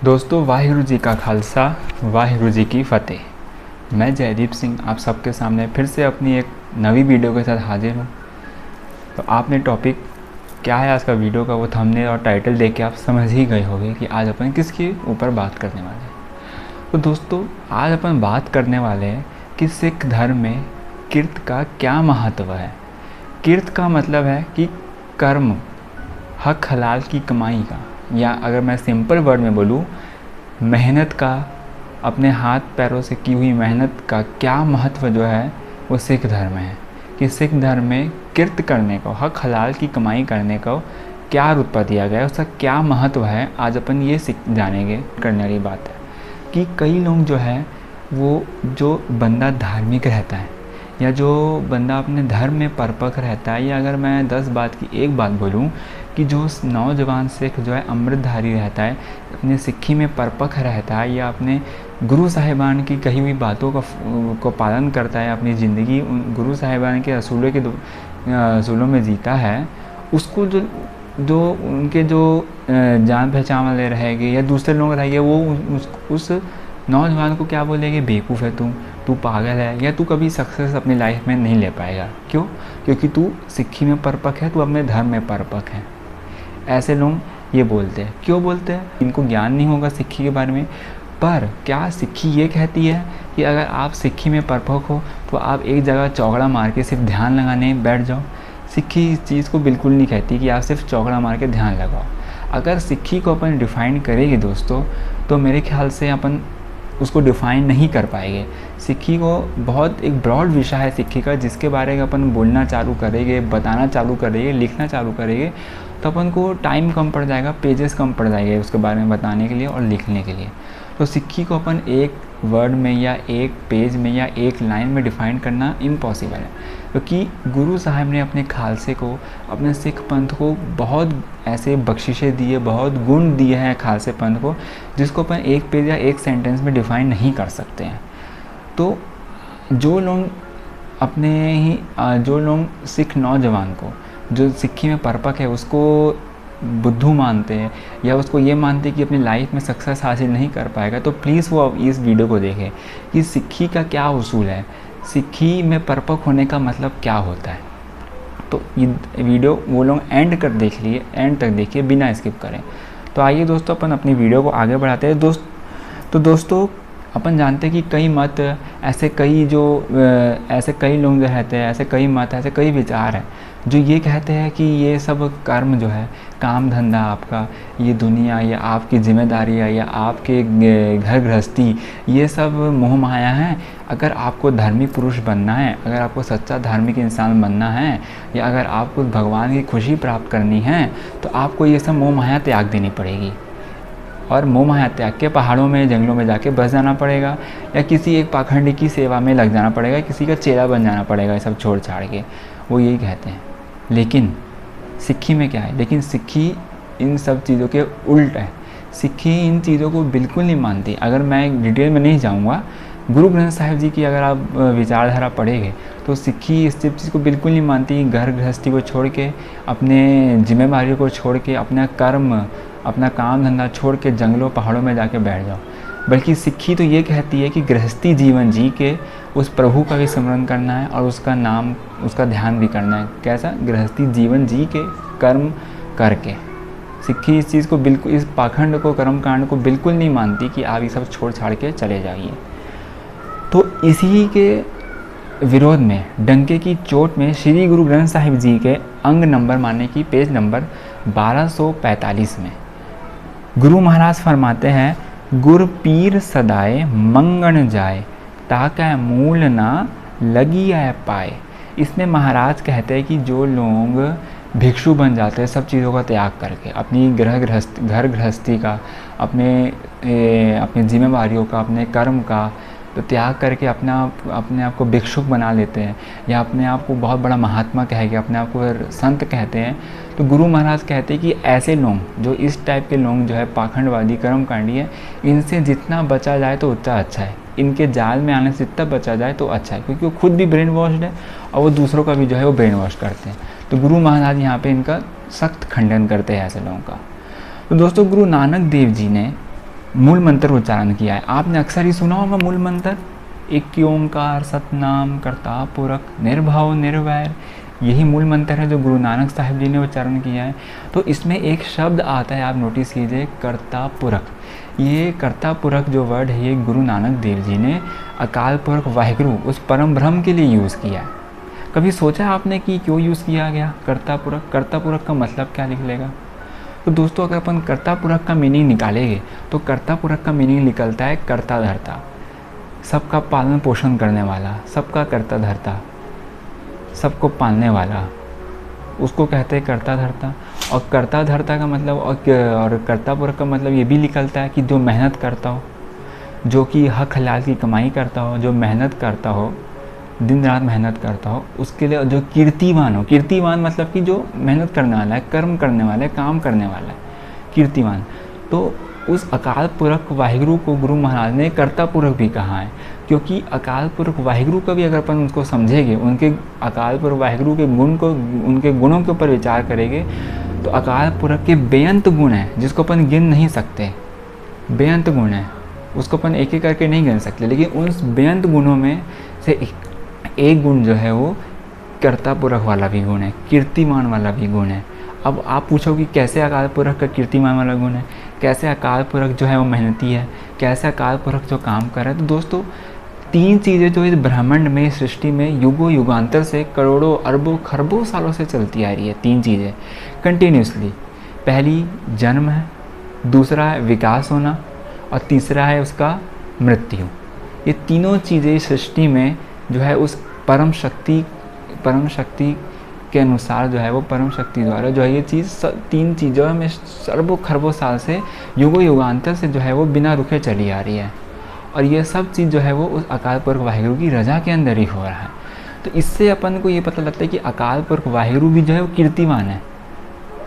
दोस्तों वाहिगुरु जी का खालसा वाहिगुरु जी की फ़तेह। मैं जयदीप सिंह आप सबके सामने फिर से अपनी एक नवी वीडियो के साथ हाजिर हूँ। तो आपने टॉपिक क्या है आज का वीडियो का वो थंबनेल और टाइटल देख के आप समझ ही गए होंगे कि आज अपन किसके ऊपर बात करने वाले हैं। तो दोस्तों आज अपन बात करने वाले हैं कि सिख धर्म में किरत का क्या महत्व है। किरत का मतलब है कि कर्म, हक हलाल की कमाई का, या अगर मैं सिंपल वर्ड में बोलूँ मेहनत का, अपने हाथ पैरों से की हुई मेहनत का क्या महत्व जो है वो सिख धर्म है। कि सिख धर्म में किरत करने को, हक हलाल की कमाई करने को क्या रुतबा दिया गया है, उसका क्या महत्व है, आज अपन ये जानेंगे। करने वाली बात है कि कई लोग जो है वो जो बंदा धार्मिक रहता है या जो बंदा अपने धर्म में परपक रहता है, या अगर मैं 10 बात की एक बात बोलूँ कि जो नौजवान सिख जो है अमृतधारी रहता है, अपने सिक्खी में परपक रहता है या अपने गुरु साहिबान की कही हुई बातों को पालन करता है, अपनी ज़िंदगी उन गुरु साहिबान के असूलों में जीता है, उसको जो उनके जो जान पहचान वाले रहेंगे या दूसरे लोग रहेंगे वो उस नौजवान को क्या बोलेंगे, बेवकूफ़ है तू पागल है, या तू कभी सक्सेस अपनी लाइफ में नहीं ले पाएगा। क्यों? क्योंकि तू सिक्खी में परपक है, तू अपने धर्म में परपक है। ऐसे लोग ये बोलते हैं। क्यों बोलते हैं? इनको ज्ञान नहीं होगा सिक्खी के बारे में। पर क्या सिक्खी ये कहती है कि अगर आप सिक्खी में परपक हो तो आप एक जगह चौकड़ा मार के सिर्फ ध्यान लगाने बैठ जाओ? सिक्खी इस चीज़ को बिल्कुल नहीं कहती कि आप सिर्फ चौकड़ा मार के ध्यान लगाओ। अगर सिक्खी को अपन डिफ़ाइन करेंगे दोस्तों, तो मेरे ख्याल से अपन उसको डिफ़ाइन नहीं कर पाएंगे। सिक्खी को बहुत एक ब्रॉड विषय है सिक्खी का, जिसके बारे में अपन बोलना चालू करेंगे, बताना चालू करेंगे, लिखना चालू करेंगे तो अपन को टाइम कम पड़ जाएगा, पेजेस कम पड़ जाएंगे उसके बारे में बताने के लिए और लिखने के लिए। तो सिक्खी को अपन एक वर्ड में या एक पेज में या एक लाइन में डिफ़ाइन करना इम्पॉसिबल है, क्योंकि गुरु साहब ने अपने खालसे को, अपने सिख पंथ को बहुत ऐसे बख्शिशें दी है, बहुत गुण दिए हैं खालसे पंथ को, जिसको अपन एक पेज या एक सेंटेंस में डिफ़ाइन नहीं कर सकते हैं। तो जो लोग सिख नौजवान को जो सिक्खी में परपक है उसको बुद्धू मानते हैं या उसको ये मानते हैं कि अपनी लाइफ में सक्सेस हासिल नहीं कर पाएगा, तो प्लीज़ वो इस वीडियो को देखें कि सिक्खी का क्या उसूल है, सिक्खी में परपक होने का मतलब क्या होता है। तो ये वीडियो वो लोग एंड तक देखिए बिना स्किप करें। तो आइए दोस्तों अपन अपनी वीडियो को आगे बढ़ाते हैं। दोस्तों अपन जानते हैं कि कई मत ऐसे कई लोग जो रहते हैं, ऐसे कई मत, ऐसे कई विचार हैं जो ये कहते हैं कि ये सब कर्म जो है, काम धंधा आपका, ये दुनिया या आपकी जिम्मेदारी है या आपके घर गृहस्थी, ये सब मोह माया है। अगर आपको धार्मिक पुरुष बनना है, अगर आपको सच्चा धार्मिक इंसान बनना है, या अगर आपको भगवान की खुशी प्राप्त करनी है, तो आपको ये सब मोह माया त्याग देनी पड़ेगी। और मोह माया त्याग के पहाड़ों में, जंगलों में जाके बस जाना पड़ेगा, या किसी एक पाखंडी की सेवा में लग जाना पड़ेगा, किसी का चेला बन जाना पड़ेगा, ये सब छोड़ छाड़ के। वो यही कहते हैं। लेकिन सिक्खी में क्या है? लेकिन सिक्खी इन सब चीज़ों के उल्ट है। सिक्खी इन चीज़ों को बिल्कुल नहीं मानती। अगर मैं डिटेल में नहीं जाऊँगा, गुरु ग्रंथ साहिब जी की अगर आप विचारधारा पढ़ेंगे तो सिक्खी इस चीज़ को बिल्कुल नहीं मानती। घर गृहस्थी को छोड़ के, अपने जिम्मेदारियों को छोड़ के, अपना कर्म, अपना काम धंधा छोड़ के जंगलों पहाड़ों में जाके बैठ जाओ। बल्कि सिक्खी तो ये कहती है कि गृहस्थी जीवन जी के उस प्रभु का भी स्मरण करना है और उसका ध्यान भी करना है। कैसा? गृहस्थी जीवन जी के, कर्म करके। सिक्खी इस चीज़ को बिल्कुल, इस पाखंड को, कर्म कांड को बिल्कुल नहीं मानती कि आप ये सब छोड़ छाड़ के चले जाइए। तो इसी के विरोध में, डंके की चोट में, श्री गुरु ग्रंथ साहिब जी के अंग नंबर माने की पेज नंबर 1245 में गुरु महाराज फरमाते हैं, गुर पीर सदाए मंगन जाए, ताकि मूल ना लगी आए पाए। इसमें महाराज कहते हैं कि जो लोग भिक्षु बन जाते हैं सब चीज़ों का त्याग करके, अपनी घर गृहस्थी का, अपनी जिम्मेदारियों का, अपने कर्म का तो त्याग करके अपने आप को भिक्षुक बना लेते हैं, या अपने आप को बहुत बड़ा महात्मा कह के अपने आप को संत कहते हैं। तो गुरु महाराज कहते हैं कि ऐसे लोग, जो इस टाइप के लोग जो है पाखंडवादी, कर्मकांडी है, इनसे जितना बचा जाए तो उतना अच्छा है। इनके जाल में आने से जितना बचा जाए तो अच्छा है, क्योंकि वो खुद भी ब्रेन वॉश्ड है और वो दूसरों का भी जो है वो ब्रेन वॉश करते हैं। तो गुरु महाराज यहाँ पे इनका सख्त खंडन करते हैं ऐसे लोगों का। तो दोस्तों गुरु नानक देव जी ने मूल मंत्र उच्चारण किया है। आपने अक्सर ही सुना होगा मूल मंत्र, एक ओंकार सतनाम कर्ता पुरख निर्भव निर्वैर, यही मूल मंत्र है जो गुरु नानक साहिब जी ने उच्चारण किया है। तो इसमें एक शब्द आता है, आप नोटिस कीजिए, कर्ता पुरख। ये कर्ता पुरख जो वर्ड है, ये गुरु नानक देव जी ने अकाल पुरख वाहिगुरु उस परम ब्रह्म के लिए यूज़ किया है। कभी सोचा आपने कि क्यों यूज़ किया गया कर्ता पुरख? कर्ता पुरख का मतलब क्या निकलेगा? तो दोस्तों अगर अपन कर्ता पुरख का मीनिंग निकालेंगे तो कर्ता पुरख का मीनिंग निकलता है कर्ता धर्ता, सबका पालन पोषण करने वाला, सबका कर्ता धर्ता, सबको पालने वाला, उसको कहते हैं कर्ता धर्ता। और कर्ता धर्ता का मतलब और कर्ता पुरख का मतलब ये भी निकलता है कि जो मेहनत करता हो, जो कि हक हलाल की कमाई करता हो, जो मेहनत करता हो, दिन रात मेहनत करता हो, उसके लिए जो कीर्तिवान हो। कीर्तिवान मतलब कि जो मेहनत करने वाला है, कर्म करने वाला है, काम करने वाला है, कीर्तिवान। तो उस अकाल पुरख वाहिगुरु को गुरु महाराज ने कर्ता पुरख भी कहा है, क्योंकि अकाल पुरख वाहिगुरु का भी अगर अपन उसको समझेंगे, उनके अकाल पुरख वाहिगुरु के गुण को, उनके गुणों के ऊपर विचार करेंगे, तो अकाल पुरख के बेअंत गुण हैं जिसको अपन गिन नहीं सकते। बेअंत गुण है, उसको अपन एक एक करके नहीं गिन सकते, लेकिन उन बेअंत गुणों में से एक गुण जो है वो कर्ता पुरख वाला भी गुण है, कीर्तिमान वाला भी गुण है। अब आप पूछोगे कैसे अकाल पुरख का कीर्तिमान वाला गुण है, कैसे अकाल पुरख जो है वो मेहनती है, कैसे अकाल पुरख जो काम कर रहा है? तो दोस्तों तीन चीज़ें जो इस ब्रह्मांड में, सृष्टि में युगों युगांतर से, करोड़ों अरबों खरबों सालों से चलती आ रही है। तीन चीज़ें कंटिन्यूसली। पहली जन्म है, दूसरा है विकास होना, और तीसरा है उसका मृत्यु। ये तीनों चीज़ें सृष्टि में जो है उस परम शक्ति के अनुसार जो है वो परम शक्ति द्वारा जो है ये चीज़ तीन चीज़ों में अरबों खरबों साल से, युगों युगांतर से जो है वो बिना रुके चली आ रही है। और ये सब चीज़ जो है वो उस अकाल पुरख वाहिगुरु की रजा के अंदर ही हो रहा है। तो इससे अपन को ये पता लगता है कि अकाल पुरख वाहिगुरु भी जो है वो कीर्तिमान है,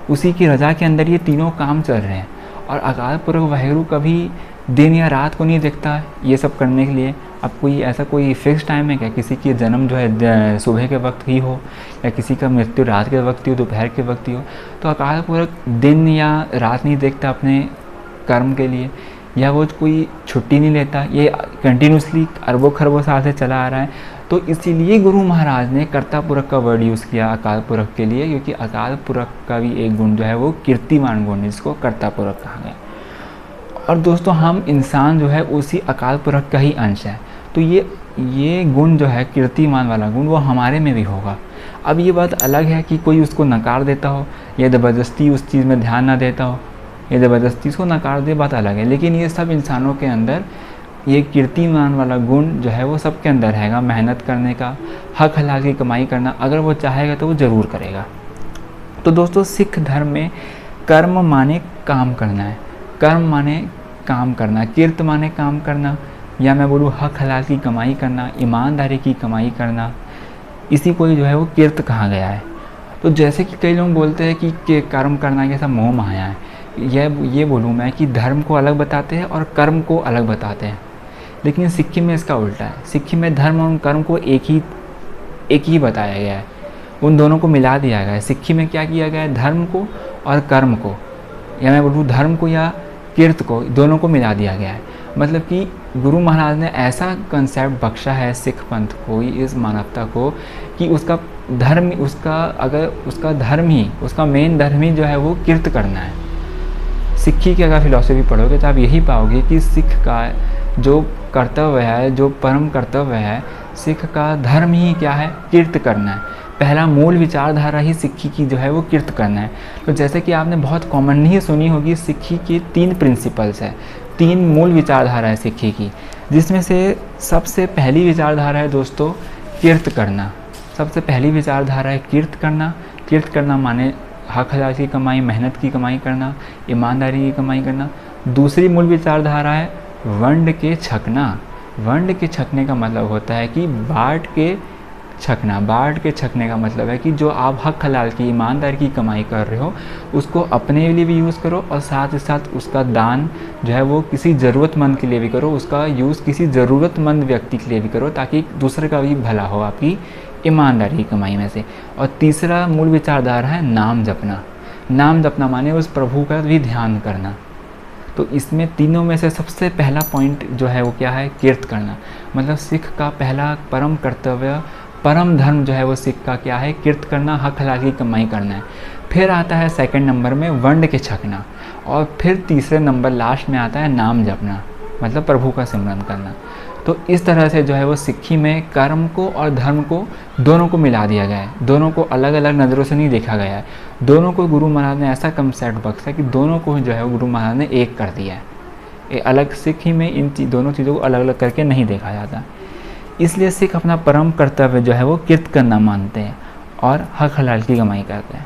उसी की रजा के अंदर ये तीनों काम चल रहे हैं। और अकाल पुरख वाहिगुरु कभी दिन या रात को नहीं देखता ये सब करने के लिए। अब कोई ऐसा कोई फिक्स टाइम है क्या? किसी की जन्म जो है सुबह के वक्त ही हो, या किसी का मृत्यु रात के वक्त ही हो, दोपहर के वक्त ही हो? तो अकाल पुरख दिन या रात नहीं देखता अपने कर्म के लिए, या वो कोई छुट्टी नहीं लेता। ये कंटिन्यूसली अरबों खरबों साल से चला आ रहा है। तो इसीलिए गुरु महाराज ने कर्ता पुरख का वर्ड यूज़ किया अकाल पुरख के लिए, क्योंकि अकाल पुरख का भी एक गुण जो है वो कीर्तिमान गुण है, जिसको कर्ता पुरख कहा गया। और दोस्तों हम इंसान जो है उसी अकाल पुरख का ही अंश है। तो ये गुण जो है कीर्तिमान वाला गुण, वो हमारे में भी होगा। अब ये बात अलग है कि कोई उसको नकार देता हो, या ज़बरदस्ती उस चीज़ में ध्यान ना देता हो, या ज़बरदस्ती उसको नकार दे, बात अलग है। लेकिन ये सब इंसानों के अंदर ये कीर्तिमान वाला गुण जो है वो सबके अंदर रहेगा। मेहनत करने का, हक हलाल की कमाई करना, अगर वो चाहेगा तो वो ज़रूर करेगा। तो दोस्तों सिख धर्म में कर्म माने काम करना है, कर्म माने काम करना, कीर्त माने काम करना, या मैं बोलूँ हक हलाल की कमाई करना, ईमानदारी की कमाई करना, इसी को जो है वो कीर्त कहा गया है। तो जैसे कि कई लोग बोलते हैं कि कर्म करना कैसा मोह माया है, ये बोलूँ मैं कि धर्म को अलग बताते हैं और कर्म को अलग बताते हैं। लेकिन सिक्किम में इसका उल्टा है। सिक्किम में धर्म और कर्म को एक ही बताया गया है, उन दोनों को मिला दिया गया है। सिक्किम में क्या किया गया है? धर्म को और कर्म को, या मैं बोलूँ धर्म को या कीर्त को, दोनों को मिला दिया गया है। मतलब कि गुरु महाराज ने ऐसा कंसेप्ट बख्शा है सिख पंथ को, इस मानवता को, कि उसका धर्म, उसका धर्म ही, उसका मेन धर्म ही जो है वो कीर्त करना है। सिक्खी की अगर फिलॉसफी पढ़ोगे तो आप यही पाओगे कि सिख का जो कर्तव्य है, जो परम कर्तव्य है, सिख का धर्म ही क्या है? कीर्त करना है। पहला मूल विचारधारा ही सिक्खी की जो है वो कीर्त करना है। तो जैसे कि आपने बहुत कॉमनली सुनी होगी, सिक्खी की 3 प्रिंसिपल्स है, 3 मूल विचारधारा है सिक्खी की, जिसमें से सबसे पहली विचारधारा है दोस्तों कीर्त करना। सबसे पहली विचारधारा है कीर्त करना। कीर्त करना माने हक हलाल की कमाई, मेहनत की कमाई करना, ईमानदारी की कमाई करना। दूसरी मूल विचारधारा है वंड के छकना। वंड के छकने का मतलब होता है कि बाँट के छकना। बाँट के छकने का मतलब है कि जो आप हक हलाल की, ईमानदारी की कमाई कर रहे हो, उसको अपने लिए भी यूज़ करो, और साथ ही साथ उसका दान जो है वो किसी ज़रूरतमंद के लिए भी करो, उसका यूज़ किसी ज़रूरतमंद व्यक्ति के लिए भी करो, ताकि दूसरे का भी भला हो आपकी ईमानदारी की कमाई में से। और तीसरा मूल विचारधारा है नाम जपना। नाम जपना माने उस प्रभु का भी ध्यान करना। तो इसमें तीनों में से सबसे पहला पॉइंट जो है वो क्या है, किर्त करना। मतलब सिख का पहला परम कर्तव्य, परम धर्म जो है वो सिख का क्या है, किर्त करना, हक हलाल की कमाई करना है। फिर आता है सेकंड नंबर में वंड के छकना, और फिर तीसरे नंबर लास्ट में आता है नाम जपना, मतलब प्रभु का सिमरन करना। तो इस तरह से जो है वो सिक्खी में कर्म को और धर्म को दोनों को मिला दिया गया है, दोनों को अलग अलग नज़रों से नहीं देखा गया है। दोनों को गुरु महाराज ने ऐसा कंसेप्ट बख्शा कि दोनों को जो है वो गुरु महाराज ने एक कर दिया है। ये अलग सिक्खी में इन दोनों चीज़ों को अलग अलग करके नहीं देखा जाता। इसलिए सिख अपना परम कर्तव्य जो है वो किर्त करना मानते हैं और हक हलाल की कमाई करते हैं।